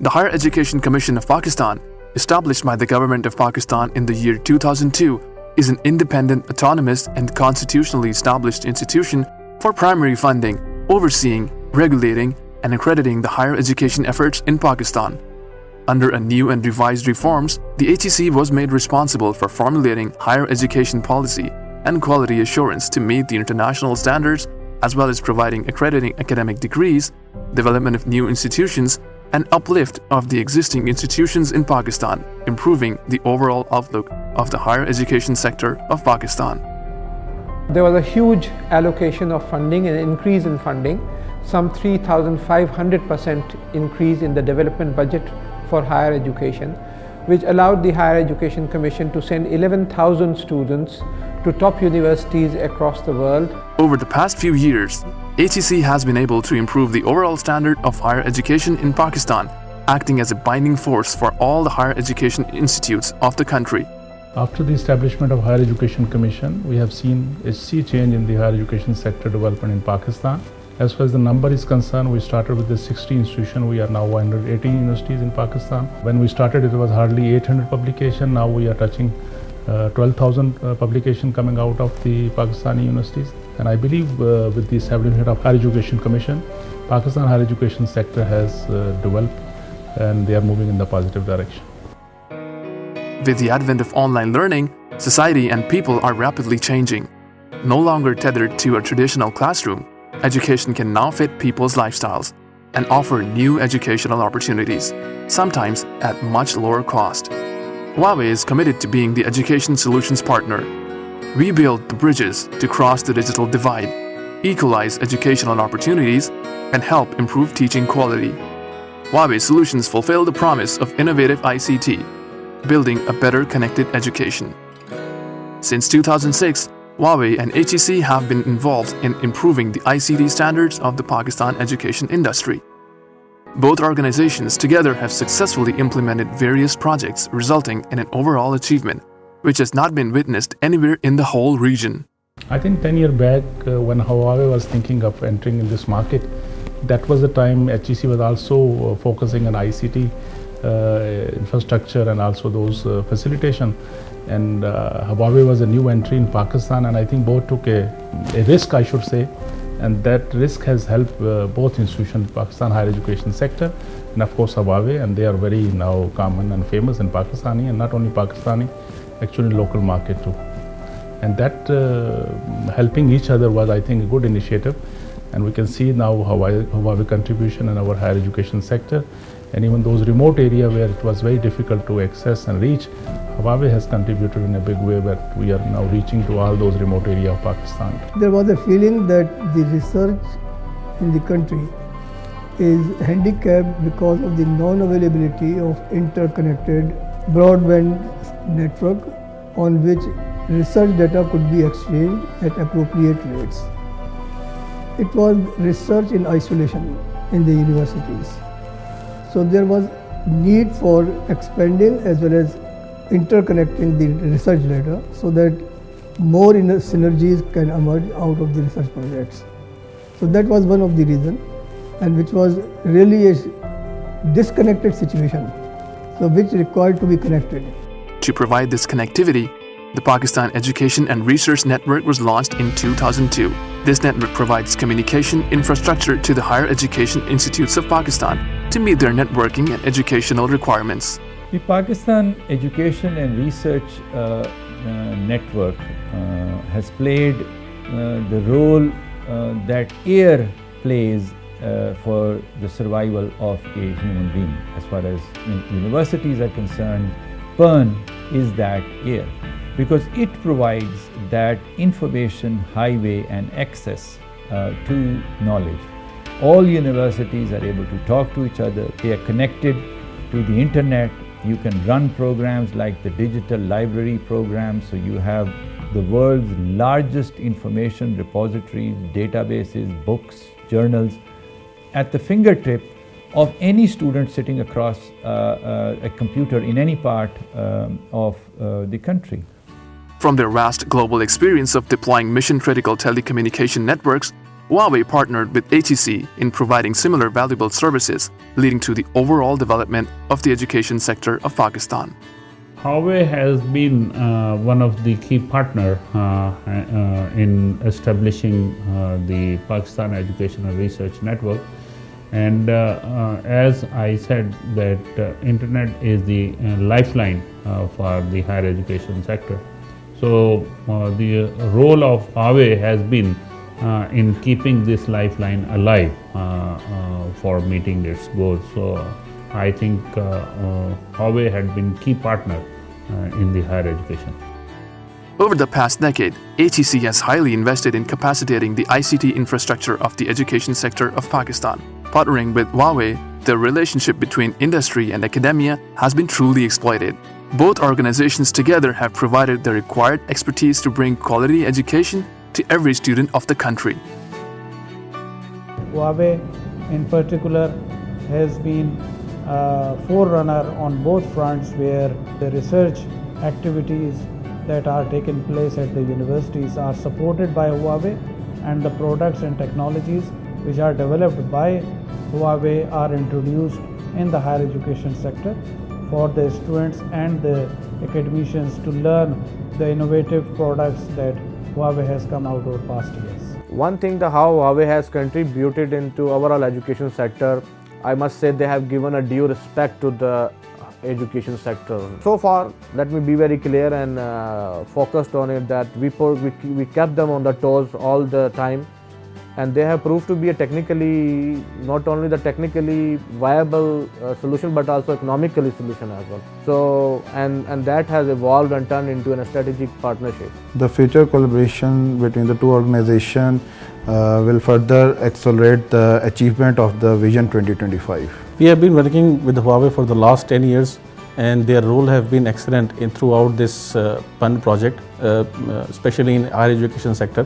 The Higher Education Commission of Pakistan, established by the government of Pakistan in the year 2002, is an independent, autonomous, and constitutionally established institution for primary funding, overseeing, regulating, and accrediting the higher education efforts in Pakistan. Under a new and revised reforms, the HEC was made responsible for formulating higher education policy and quality assurance to meet the international standards, as well as providing accrediting academic degrees, development of new institutions, and uplift of the existing institutions in Pakistan, improving the overall outlook of the higher education sector of Pakistan. There was a huge allocation of funding and increase in funding, some 3,500% increase in the development budget for higher education, which allowed the Higher Education Commission to send 11,000 students to top universities across the world. Over the past few years, HEC has been able to improve the overall standard of higher education in Pakistan, acting as a binding force for all the higher education institutes of the country. After the establishment of Higher Education Commission, we have seen a sea change in the higher education sector development in Pakistan. As far as the number is concerned, we started with the 60 institutions. We are now 118 universities in Pakistan. When we started, it was hardly 800 publications. Now we are touching 12,000 publications coming out of the Pakistani universities. And I believe with the establishment of Higher Education Commission, Pakistan higher education sector has developed and they are moving in the positive direction. With the advent of online learning, society and people are rapidly changing. No longer tethered to a traditional classroom, education can now fit people's lifestyles and offer new educational opportunities, sometimes at much lower cost. Huawei is committed to being the education solutions partner. We build the bridges to cross the digital divide, equalize educational opportunities, and help improve teaching quality. Huawei solutions fulfill the promise of innovative ICT, building a better connected education. Since 2006, Huawei and HEC have been involved in improving the ICT standards of the Pakistan education industry. Both organizations together have successfully implemented various projects, resulting in an overall achievement, which has not been witnessed anywhere in the whole region. I think 10 years back, when Huawei was thinking of entering in this market, that was the time HEC was also focusing on ICT infrastructure and also those facilitation. And Huawei was a new entry in Pakistan, and I think both took a risk, I should say, and that risk has helped both institutions, Pakistan higher education sector, and of course Huawei, and they are very now common and famous in Pakistani, and not only Pakistani, actually local market too. And that helping each other was, I think, a good initiative, and we can see now Huawei contribution in our higher education sector. And even those remote areas where it was very difficult to access and reach, Huawei has contributed in a big way that we are now reaching to all those remote areas of Pakistan. There was a feeling that the research in the country is handicapped because of the non-availability of interconnected broadband network on which research data could be exchanged at appropriate rates. It was research in isolation in the universities. So there was need for expanding as well as interconnecting the research data so that more synergies can emerge out of the research projects. So that was one of the reasons, and which was really a disconnected situation, so which required to be connected. To provide this connectivity, the Pakistan Education and Research Network was launched in 2002. This network provides communication infrastructure to the higher education institutes of Pakistan to meet their networking and educational requirements. The Pakistan Education and Research Network has played the role that air plays for the survival of a human being. As far as universities are concerned, PERN is that air, because it provides that information highway and access to knowledge. All universities are able to talk to each other. They are connected to the internet. You can run programs like the digital library program, so you have the world's largest information repositories, databases, books, journals at the fingertip of any student sitting across a computer in any part of the country. From their vast global experience of deploying mission-critical telecommunication networks, Huawei partnered with HEC in providing similar valuable services, leading to the overall development of the education sector of Pakistan. Huawei has been one of the key partner in establishing the Pakistan Educational Research Network. And as I said, that internet is the lifeline for the higher education sector. So the role of Huawei has been in keeping this lifeline alive for meeting its goals. So I think Huawei had been key partner in the higher education. Over the past decade, HEC has highly invested in capacitating the ICT infrastructure of the education sector of Pakistan. Partnering with Huawei, the relationship between industry and academia has been truly exploited. Both organizations together have provided the required expertise to bring quality education to every student of the country. Huawei in particular has been a forerunner on both fronts, where the research activities that are taking place at the universities are supported by Huawei, and the products and technologies which are developed by Huawei are introduced in the higher education sector for the students and the academicians to learn the innovative products that Huawei has come out over past years. One thing, how Huawei has contributed into overall education sector, I must say they have given a due respect to the education sector. So far, let me be very clear and focused on it, that we kept them on the toes all the time, and they have proved to be a technically, not only the technically viable solution, but also economically solution as well. So, and that has evolved and turned into a strategic partnership. The future collaboration between the two organizations will further accelerate the achievement of the Vision 2025. We have been working with Huawei for the last 10 years, and their role have been excellent in throughout this PUN project, especially in higher education sector.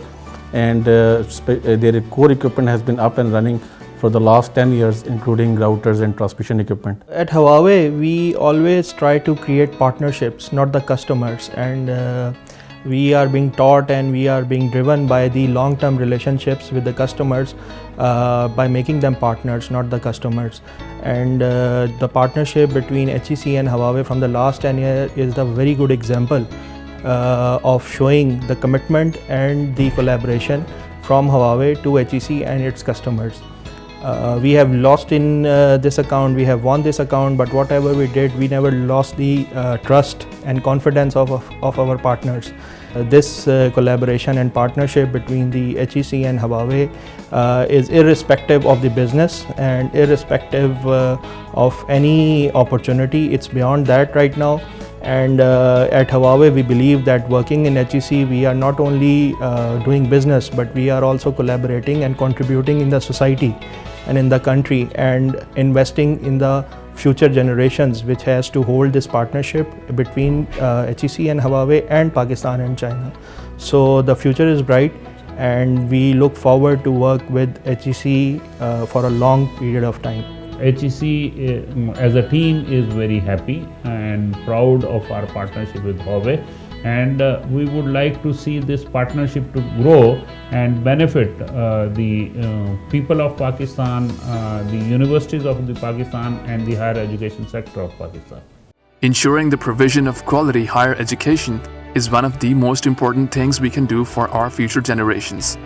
And their core equipment has been up and running for the last 10 years, including routers and transmission equipment. At Huawei, we always try to create partnerships, not the customers, and we are being taught and we are being driven by the long-term relationships with the customers by making them partners, not the customers. And the partnership between HEC and Huawei from the last 10 years is a very good example of showing the commitment and the collaboration from Huawei to HEC and its customers. We have lost in this account, we have won this account, but whatever we did, we never lost the trust and confidence of our partners. This collaboration and partnership between the HEC and Huawei is irrespective of the business and irrespective of any opportunity. It's beyond that right now. And at Huawei, we believe that working in HEC, we are not only doing business, but we are also collaborating and contributing in the society and in the country, and investing in the future generations, which has to hold this partnership between HEC and Huawei and Pakistan and China. So the future is bright, and we look forward to work with HEC for a long period of time. HEC as a team is very happy and proud of our partnership with Huawei, and we would like to see this partnership to grow and benefit the people of Pakistan, the universities of the Pakistan, and the higher education sector of Pakistan. Ensuring the provision of quality higher education is one of the most important things we can do for our future generations.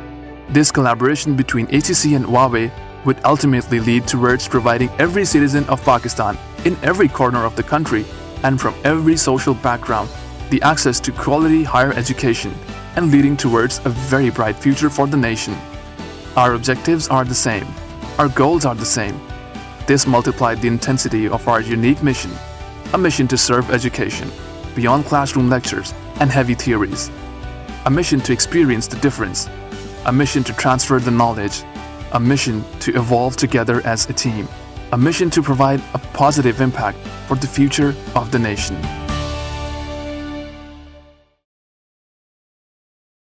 This collaboration between HEC and Huawei would ultimately lead towards providing every citizen of Pakistan in every corner of the country and from every social background the access to quality higher education, and leading towards a very bright future for the nation. Our objectives are the same. Our goals are the same. This multiplied the intensity of our unique mission, a mission to serve education beyond classroom lectures and heavy theories, a mission to experience the difference, a mission to transfer the knowledge, a mission to evolve together as a team, a mission to provide a positive impact for the future of the nation.